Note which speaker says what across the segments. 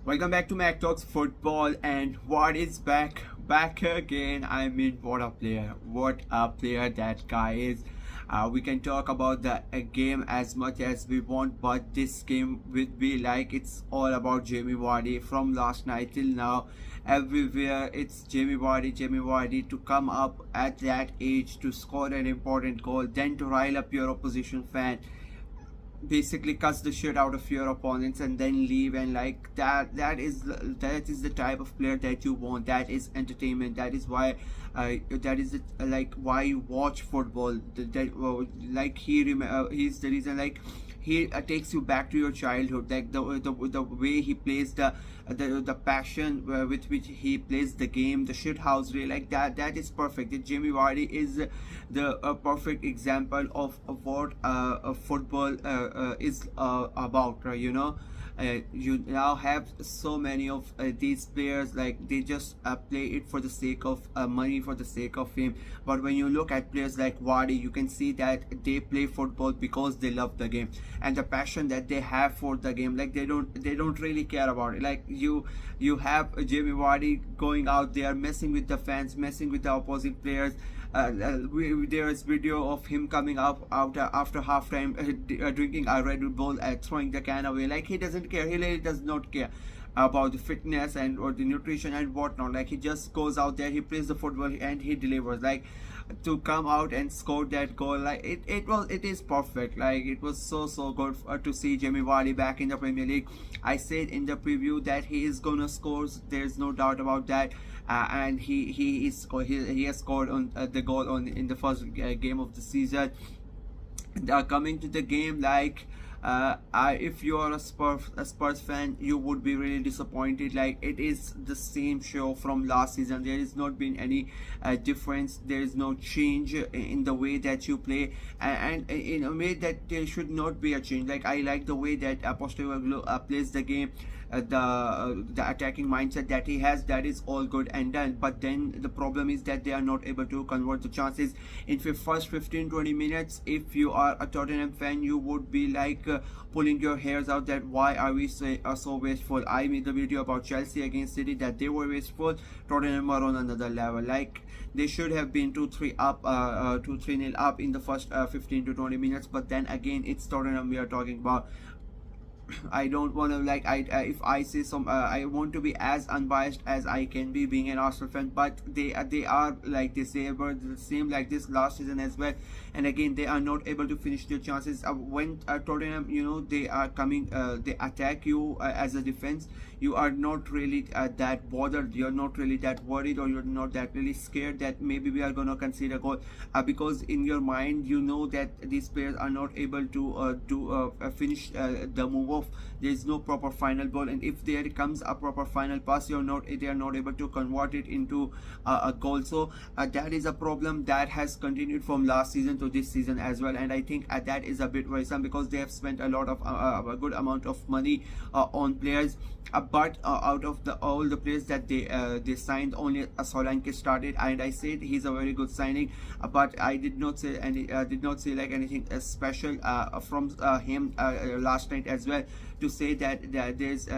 Speaker 1: Welcome back to Mac Talks Football, and what is back again. I mean, what a player that guy is. We can talk about the game as much as we want, but this game would be like it's all about Jamie Vardy from last night till now. Everywhere it's Jamie Vardy to come up at that age to score an important goal, then to rile up your opposition fan, basically cuts the shit out of your opponents and then leave. And like that is the type of player that you want. That is entertainment. That is why like why you watch football. Like he's the reason. Like he takes you back to your childhood, like the way he plays, the passion with which he plays the game, the shithousery, like that is perfect. Jamie Vardy is the perfect example of what football is about, you now have so many of these players, like they just play it for the sake of money, for the sake of fame. But when you look at players like Vardy, you can see that they play football because they love the game and the passion that they have for the game. Like they don't really care about it. Like you have Jamie Vardy going out there messing with the fans, messing with the opposing players. There is video of him coming up after halftime, drinking a Red Bull, throwing the can away. Like he doesn't care. He really does not care about the fitness and or the nutrition and whatnot. Like he just goes out there, he plays the football and he delivers. Like to come out and score that goal, like it is perfect. Like it was so good to see Jamie Vardy back in the Premier League. I said in the preview that he is gonna score. There's no doubt about that. And he has scored on the goal in the first game of the season. Coming to the game, like if you are a Spurs fan, you would be really disappointed. Like it is the same show from last season. There has not been any difference. There is no change in the way that you play, and in a way that there should not be a change. Like I like the way that Postecoglou plays the game. The attacking mindset that he has, that is all good and done, but then the problem is that they are not able to convert the chances in the first 15-20 minutes. If you are a Tottenham fan, you would be like pulling your hairs out that why are we so wasteful. I made the video about Chelsea against City that they were wasteful. Tottenham are on another level. Like they should have been 2-3 up, 2-3-0 up in the first 15 to 20 minutes, but then again it's Tottenham we are talking about. I don't want to like if I say some I want to be as unbiased as I can be, being an Arsenal fan, but they are like this. They were the same like this last season as well, and again they are not able to finish their chances. When Tottenham, they are coming, they attack you as a defense. You are not really that bothered. You're not really that worried, or you're not that really scared that maybe we are gonna concede a goal, because in your mind you know that these players are not able to finish the move off. There is no proper final ball, and if there comes a proper final pass, they are not able to convert it into a goal. So that is a problem that has continued from last season to this season as well, and I think that is a bit worrisome because they have spent a lot of a good amount of money on players, but out of all the players that they signed, only Solanke started, and I said he's a very good signing, but I did not say like anything special from him last night as well, to say that there's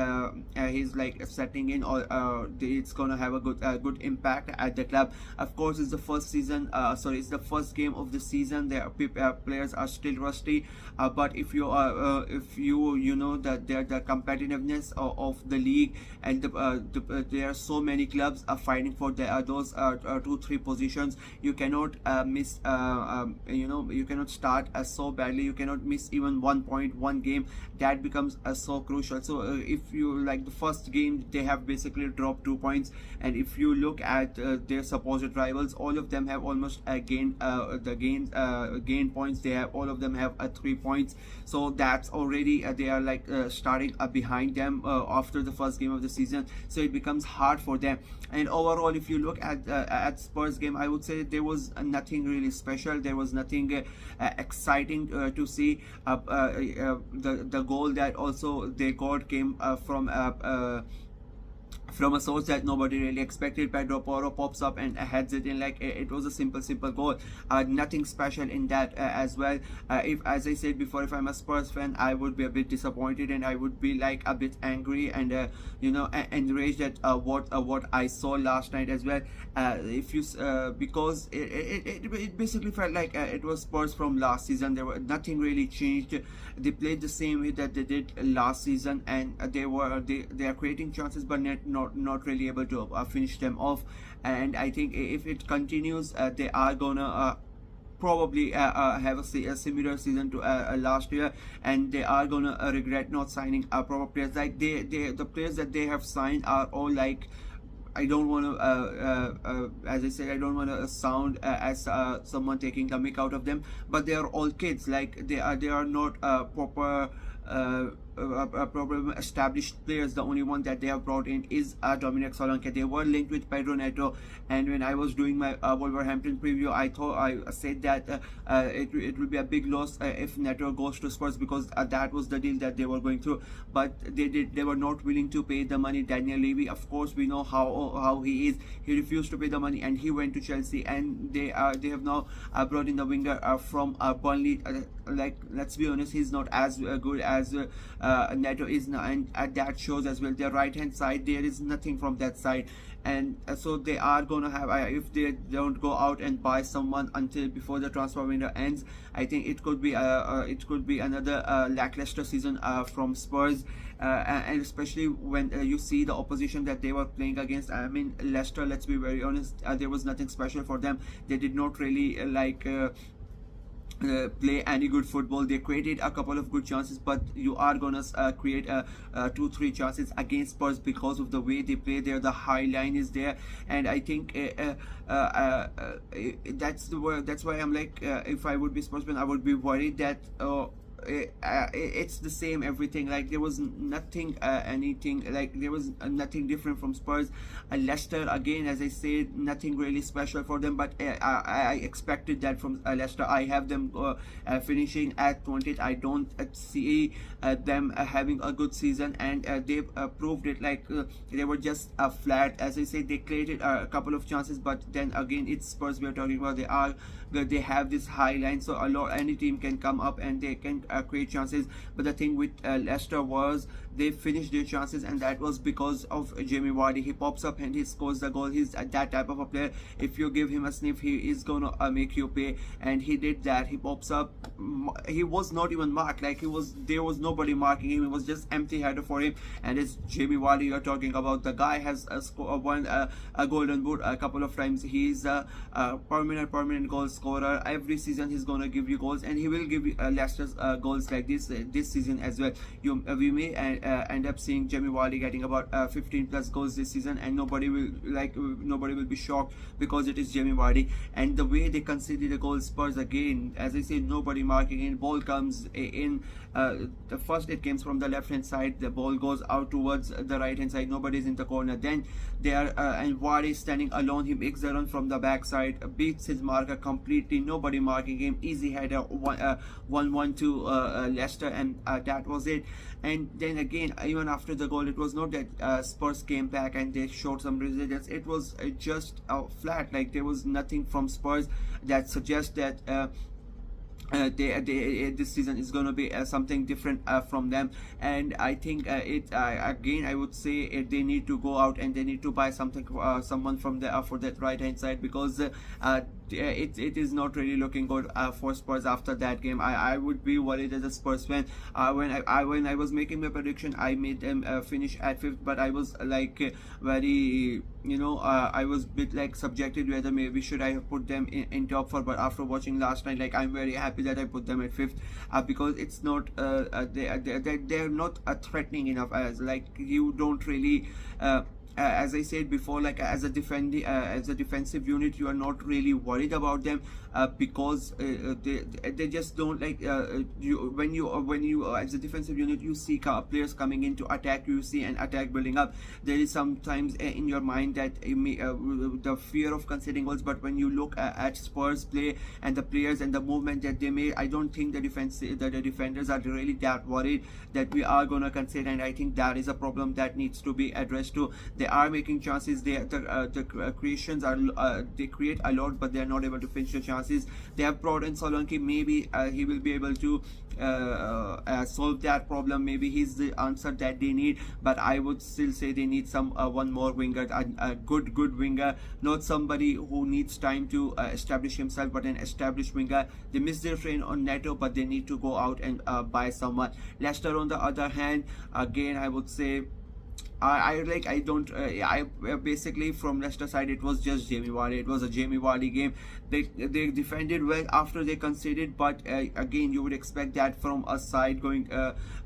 Speaker 1: he's like setting in, or it's gonna have a good impact at the club. Of course, it's the first season, it's the first game of the season. Their players are still rusty, but if you are you know that the competitiveness of the league, and there are so many clubs are fighting for those 2-3 positions. You cannot miss, you cannot start so badly. You cannot miss even 1 point, 1 game. That becomes so crucial. So if you like the first game, they have basically dropped 2 points, and if you look at their supposed rivals, all of them have almost gained points. They have, all of them have 3 points. So that's already they are like starting behind them after the first game of the season. So it becomes hard for them. And overall, if you look at Spurs game, I would say there was nothing really special. There was nothing exciting to see. The goal that also they got came from a source that nobody really expected. Pedro Porro pops up and heads it in. Like it was a simple goal, nothing special in that as well. If, as I said before, if I'm a Spurs fan, I would be a bit disappointed and I would be like a bit angry and enraged at what I saw last night as well. If you because it basically felt like it was Spurs from last season. There were nothing really changed. They played the same way that they did last season, and they are creating chances but not really able to finish them off. And I think if it continues, they are gonna probably have a similar season to last year, and they are gonna regret not signing proper players. Like the players that they have signed are all like, I don't want to, as I said, I don't want to sound as someone taking the mick out of them, but they are all kids. Like they are not proper established players. The only one that they have brought in is Dominic Solanke. They were linked with Pedro Neto, and when I was doing my Wolverhampton preview, I said that it will be a big loss if Neto goes to Spurs, because that was the deal that they were going through. But they were not willing to pay the money. Daniel Levy, of course, we know how he is. He refused to pay the money and he went to Chelsea, and they have now brought in the winger from Burnley. Like, let's be honest, he's not as good as Neto is now, and that shows as well. Their right hand side, there is nothing from that side, and so they are gonna have, if they don't go out and buy someone until before the transfer window ends, I think it could be another lackluster season from Spurs. And especially when you see the opposition that they were playing against. I mean, Leicester, let's be very honest, there was nothing special for them. They did not really play any good football. They created a couple of good chances, but you are gonna create 2-3 chances against Spurs because of the way they play there. The high line is there, and I think that's why I'm like, if I would be Spursman, I would be worried that it's the same everything. Like there was nothing there was nothing different from Spurs. Leicester, again, as I said, nothing really special for them, but I expected that from Leicester. I have them finishing at 20th. I don't see them having a good season, and they proved it. Like they were just flat. As I said, they created a couple of chances, but then again, it's Spurs we are talking about. They have this high line, so any team can come up and they can create chances. But the thing with Leicester was they finished their chances, and that was because of Jamie Vardy. He pops up and he scores the goal. He's that type of a player. If you give him a sniff, he is gonna make you pay, and he did that. He pops up. He was not even marked. Like there was nobody marking him. It was just empty header for him, and it's Jamie Vardy you're talking about. The guy has won a golden boot a couple of times. He's a permanent goal scorer. Every season he's gonna give you goals, and he will give you Leicester's goals like this season as well. We may end up seeing Jamie Vardy getting about 15 plus goals this season, and nobody will be shocked because it is Jamie Vardy. And the way they conceded the goal, Spurs, again, as I said, nobody marking in. Ball comes in. The first it comes from the left hand side. The ball goes out towards the right hand side. Nobody's in the corner. Then they are and Vardy is standing alone. He makes the run from the backside, beats his marker completely. Nobody marking him. Easy header, 1-1 to Leicester, and that was it. And then again, even after the goal, it was not that Spurs came back and they showed some resilience. It was just flat. Like there was nothing from Spurs that suggests that this season is going to be something different from them. And I think again, I would say they need to go out and they need to buy someone from the for that right hand side, because it is not really looking good for Spurs after that game. I would be worried as a Spurs fan. When I was making my prediction, I made them finish at 5th, but I was like very, I was a bit like subjected whether maybe should I have put them in top 4. But after watching last night, like I'm very happy that I put them at 5th, because it's not they're not threatening enough. As like you don't really as I said before, like as a defensive unit, you are not really worried about them because they just don't like when you as a defensive unit, you see players coming in to attack you, see an attack building up. There is sometimes in your mind that the fear of conceding goals, but when you look at Spurs play and the players and the movement that they made, I don't think the defenders are really that worried that we are gonna concede, and I think that is a problem that needs to be addressed too. They are making chances. The creations are they create a lot, but they are not able to finish the chances. They have brought in Solanke. Maybe he will be able to solve that problem. Maybe he's the answer that they need, but I would still say they need some one more winger, a good winger, not somebody who needs time to establish himself, but an established winger. They missed their train on Neto, but they need to go out and buy someone. Leicester on the other hand, again I would say basically from Leicester side it was just Jamie Vardy. It was a Jamie Vardy game. They defended well after they conceded, but again you would expect that from a side going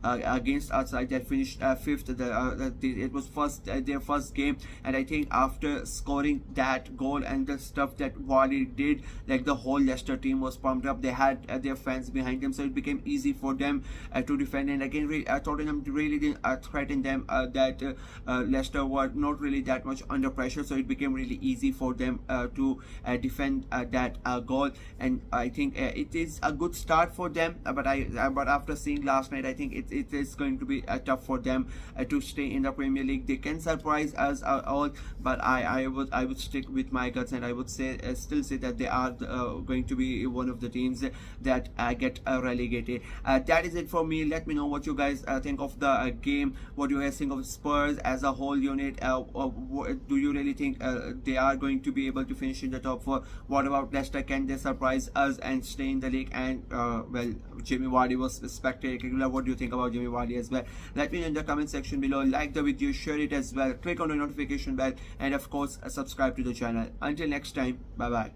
Speaker 1: against a side that finished fifth. It was their first game, and I think after scoring that goal and the stuff that Vardy did, like the whole Leicester team was pumped up. They had their fans behind them, so it became easy for them to defend. And again, Tottenham really didn't threaten them. That Leicester were not really that much under pressure, so it became really easy for them to defend that goal. And I think it is a good start for them, but after seeing last night, I think it is going to be tough for them to stay in the Premier League. They can surprise us all, but I would stick with my guts, and I would still say that they are going to be one of the teams that get relegated. That is it for me. Let me know what you guys think of the game. What do you guys think of Spurs as a whole unit? Do you really think they are going to be able to finish in the top 4? What about Leicester? Can they surprise us and stay in the league? And well, Jamie Vardy was spectacular. What do you think about Jamie Vardy as well? Let me know in the comment section below. Like the video, share it as well, click on the notification bell, and of course subscribe to the channel. Until next time, bye bye.